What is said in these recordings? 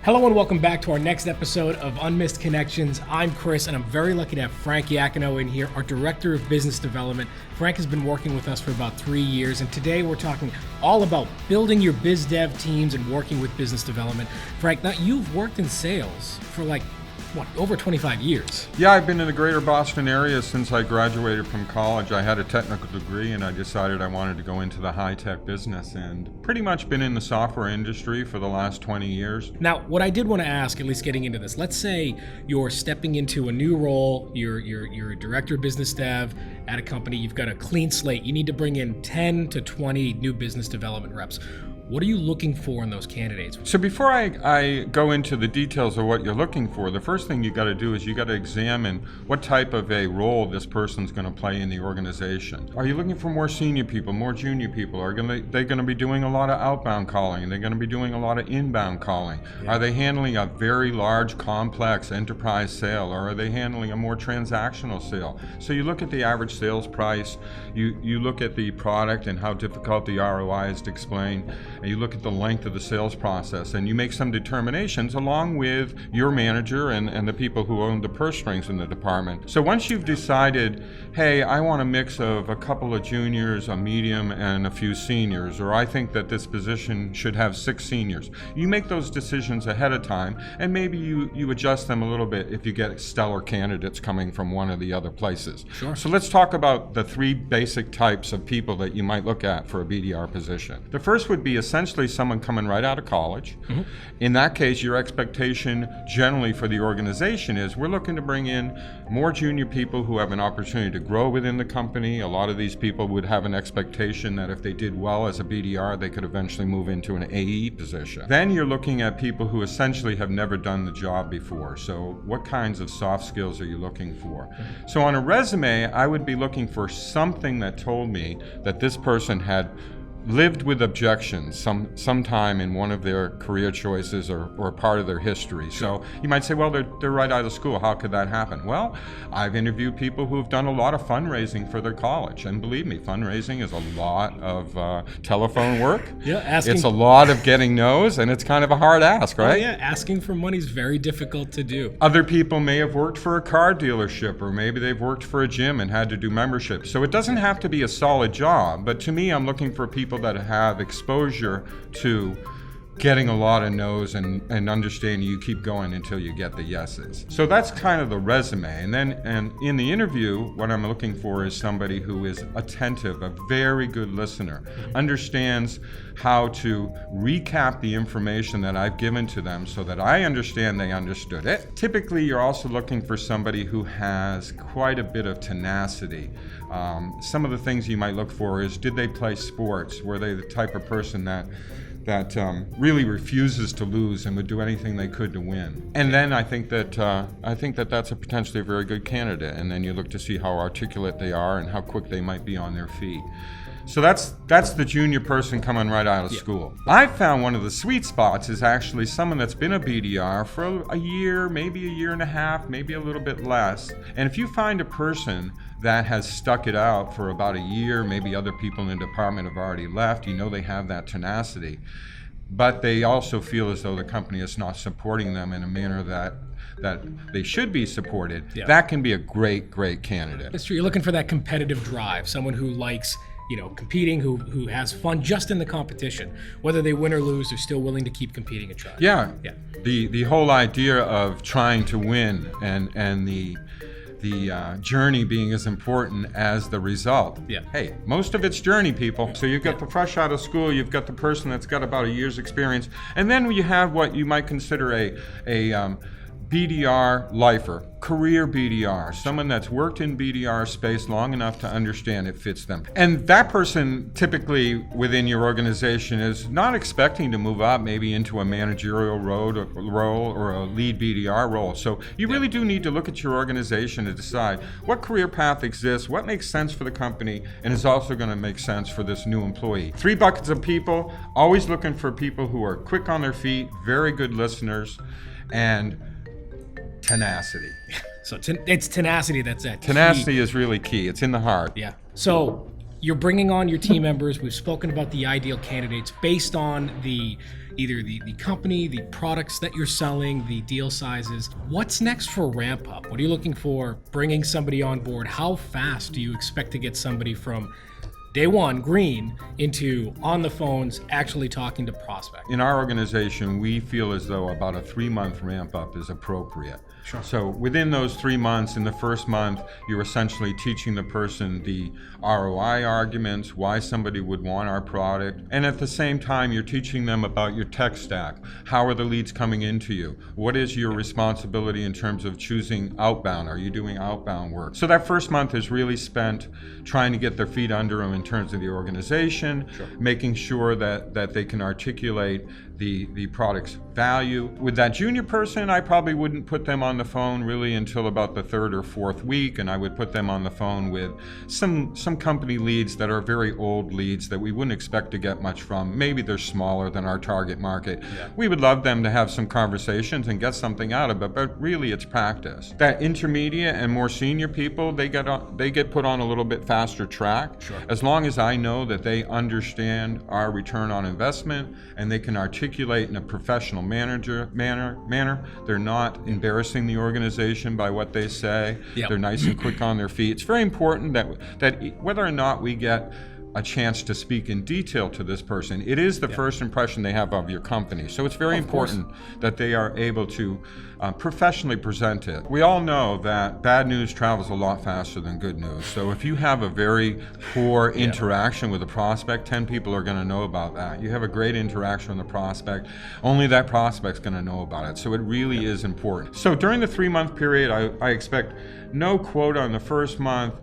Hello and welcome back to our next episode of Unmissed Connections. I'm Chris and I'm very lucky to have Frank Yacano in here, our Director of Business Development. Frank has been working with us for about 3 years, and today we're talking all about building your biz dev teams and working with business development. Frank, now you've worked in sales for over 25 years. Yeah, I've been in the greater Boston area since I graduated from college. I had a technical degree and I decided I wanted to go into the high-tech business, and pretty much been in the software industry for the last 20 years. Now, what I did want to ask, at least getting into this, let's say you're stepping into a new role, you're a director of business dev at a company, you've got a clean slate, you need to bring in 10 to 20 new business development reps. What are you looking for in those candidates? So before I go into the details of what you're looking for, the first thing you got to do is you got to examine what type of a role this person's going to play in the organization. Are you looking for more senior people, more junior people? Are they going to be doing a lot of outbound calling? Are they going to be doing a lot of inbound calling? Yeah. Are they handling a very large, complex enterprise sale, or are they handling a more transactional sale? So you look at the average sales price, you look at the product and how difficult the ROI is to explain, and you look at the length of the sales process, and you make some determinations along with your manager and the people who own the purse strings in the department. So once you've decided, hey, I want a mix of a couple of juniors, a medium, and a few seniors, or I think that this position should have 6 seniors, you make those decisions ahead of time, and maybe you adjust them a little bit if you get stellar candidates coming from one of the other places. Sure. So let's talk about the 3 basic types of people that you might look at for a BDR position. The first would be essentially someone coming right out of college. Mm-hmm. In that case, your expectation generally for the organization is we're looking to bring in more junior people who have an opportunity to grow within the company. A lot of these people would have an expectation that if they did well as a BDR, they could eventually move into an AE position. Then you're looking at people who essentially have never done the job before. So what kinds of soft skills are you looking for? Mm-hmm. So on a resume, I would be looking for something that told me that this person had lived with objections sometime in one of their career choices or part of their history. So you might say, well, they're right out of school. How could that happen? Well, I've interviewed people who have done a lot of fundraising for their college. And believe me, fundraising is a lot of telephone work. Yeah, it's a lot of getting no's, and it's kind of a hard ask, right? Oh, yeah, asking for money is very difficult to do. Other people may have worked for a car dealership, or maybe they've worked for a gym and had to do membership. So it doesn't have to be a solid job, but to me, I'm looking for people that have exposure to getting a lot of no's and understanding you keep going until you get the yeses. So that's kind of the resume. And in the interview, what I'm looking for is somebody who is attentive, a very good listener, understands how to recap the information that I've given to them so that I understand they understood it. Typically, you're also looking for somebody who has quite a bit of tenacity. Some of the things you might look for is, did they play sports? Were they the type of person that really refuses to lose and would do anything they could to win? And then I think that that's a potentially a very good candidate. And then you look to see how articulate they are and how quick they might be on their feet. So that's the junior person coming right out of school. I found one of the sweet spots is actually someone that's been a BDR for a year, maybe a year and a half, maybe a little bit less. And if you find a person that has stuck it out for about a year, maybe other people in the department have already left, you know they have that tenacity, but they also feel as though the company is not supporting them in a manner that they should be supported, that can be a great candidate. That's true. You're looking for that competitive drive, someone who likes competing, who has fun just in the competition. Whether they win or lose, they're still willing to keep competing and try. Yeah. The whole idea of trying to win and the journey being as important as the result. Yeah. Hey, most of it's journey, people. So you've got the fresh out of school, you've got the person that's got about a year's experience, and then you have what you might consider a BDR lifer, career BDR, someone that's worked in BDR space long enough to understand it fits them. And that person typically within your organization is not expecting to move up maybe into a managerial role or a lead BDR role. So you really do need to look at your organization to decide what career path exists, what makes sense for the company, and is also going to make sense for this new employee. 3 buckets of people, always looking for people who are quick on their feet, very good listeners, and tenacity. So it's tenacity that's it. Tenacity is really key. It's in the heart. Yeah. So you're bringing on your team members. We've spoken about the ideal candidates based on either the company, the products that you're selling, the deal sizes. What's next for ramp up? What are you looking for bringing somebody on board? How fast do you expect to get somebody from day one, green, into on the phones, actually talking to prospects? In our organization, we feel as though about a 3-month ramp up is appropriate. Sure. So within those 3 months, in the first month, you're essentially teaching the person the ROI arguments, why somebody would want our product. And at the same time, you're teaching them about your tech stack. How are the leads coming into you? What is your responsibility in terms of choosing outbound? Are you doing outbound work? So that first month is really spent trying to get their feet under them in terms of the organization, sure, making sure that they can articulate the product's value. With that junior person, I probably wouldn't put them on the phone really until about the 3rd or 4th week, and I would put them on the phone with some company leads that are very old leads that we wouldn't expect to get much from. Maybe they're smaller than our target market. Yeah. We would love them to have some conversations and get something out of it, but really it's practice. That intermediate and more senior people, they get put on a little bit faster track. Sure. As long as I know that they understand our return on investment and they can articulate in a professional manner. They're not embarrassing the organization by what they say. Yep. They're nice and quick on their feet. It's very important that whether or not we get a chance to speak in detail to this person, it is the first impression they have of your company. So it's very important that they are able to professionally present it. We all know that bad news travels a lot faster than good news. So if you have a very poor interaction with a prospect, 10 people are going to know about that. You have a great interaction with a prospect, only that prospect's going to know about it. So it really is important. So during the 3-month period, I expect no quota on the first month,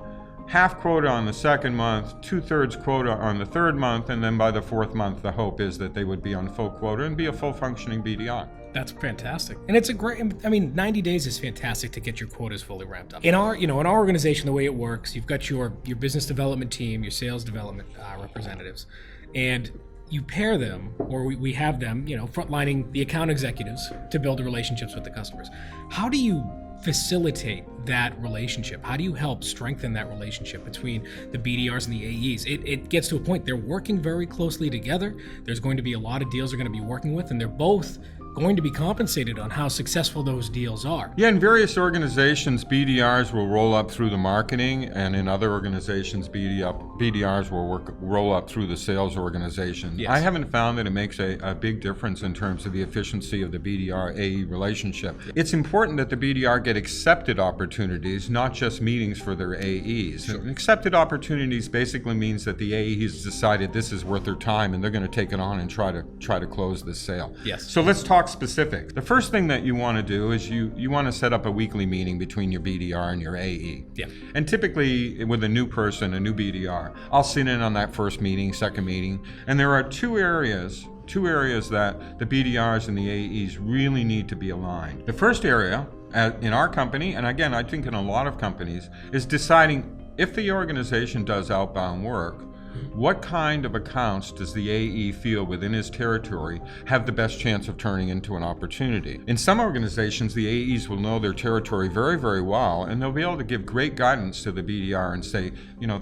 half quota on the second month, 2/3 quota on the third month, and then by the 4th month, the hope is that they would be on full quota and be a full functioning BDR. That's fantastic. And it's a great, 90 days is fantastic to get your quotas fully ramped up. In our organization, the way it works, you've got your business development team, your sales development representatives, and you pair them, or we have them, frontlining the account executives to build the relationships with the customers. How do you facilitate that relationship? How do you help strengthen that relationship between the BDRs and the AEs? It gets to a point they're working very closely together. There's going to be a lot of deals they're going to be working with, and they're both going to be compensated on how successful those deals are. Yeah, in various organizations, BDRs will roll up through the marketing, and in other organizations, BDRs will roll up through the sales organization. Yes. I haven't found that it makes a big difference in terms of the efficiency of the BDR-AE relationship. Yeah. It's important that the BDR get accepted opportunities, not just meetings for their AEs. Sure. Accepted opportunities basically means that the AE has decided this is worth their time, and they're going to take it on and try to close this sale. Yes. So let's talk specific. The first thing that you want to do is you want to set up a weekly meeting between your BDR and your AE. Yeah. And typically with a new person, a new BDR, I'll sit in on that first meeting, second meeting, and there are two areas that the BDRs and the AEs really need to be aligned. The first area in our company, and again, I think in a lot of companies, is deciding if the organization does outbound work, what kind of accounts does the AE feel within his territory have the best chance of turning into an opportunity? In some organizations, the AEs will know their territory very, very well, and they'll be able to give great guidance to the BDR and say,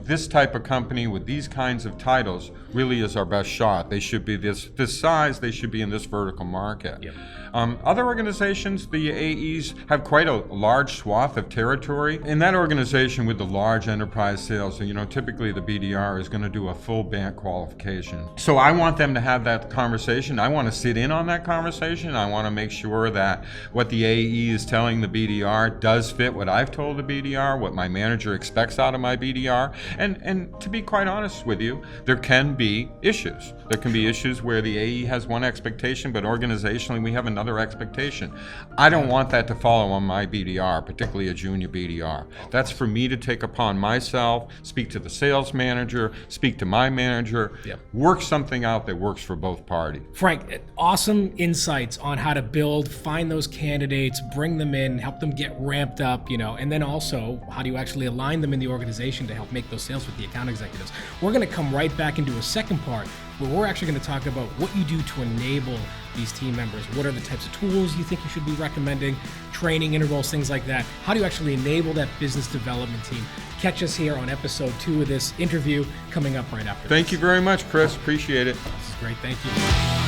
this type of company with these kinds of titles really is our best shot. They should be this size, they should be in this vertical market. Yep. Other organizations, the AEs have quite a large swath of territory. In that organization with the large enterprise sales, typically the BDR is going to do a full bank qualification. So I want them to have that conversation. I want to sit in on that conversation. I want to make sure that what the AE is telling the BDR does fit what I've told the BDR, what my manager expects out of my BDR. And to be quite honest with you, there can be issues. There can be issues where the AE has one expectation, but organizationally we have another expectation. I don't want that to follow on my BDR, particularly a junior BDR. That's for me to take upon myself, speak to the sales manager, speak to my manager, work something out that works for both parties. Frank, awesome insights on how to find those candidates, bring them in, help them get ramped up, and then also how do you actually align them in the organization to help make those sales with the account executives. We're going to come right back into a second part where we're actually going to talk about what you do to enable these team members. What are the types of tools you think you should be recommending, training intervals, things like that. How do you actually enable that business development team? Catch us here on episode 2 of this interview coming up right after. Thank you very much, Chris. Appreciate it. This is great. Thank you.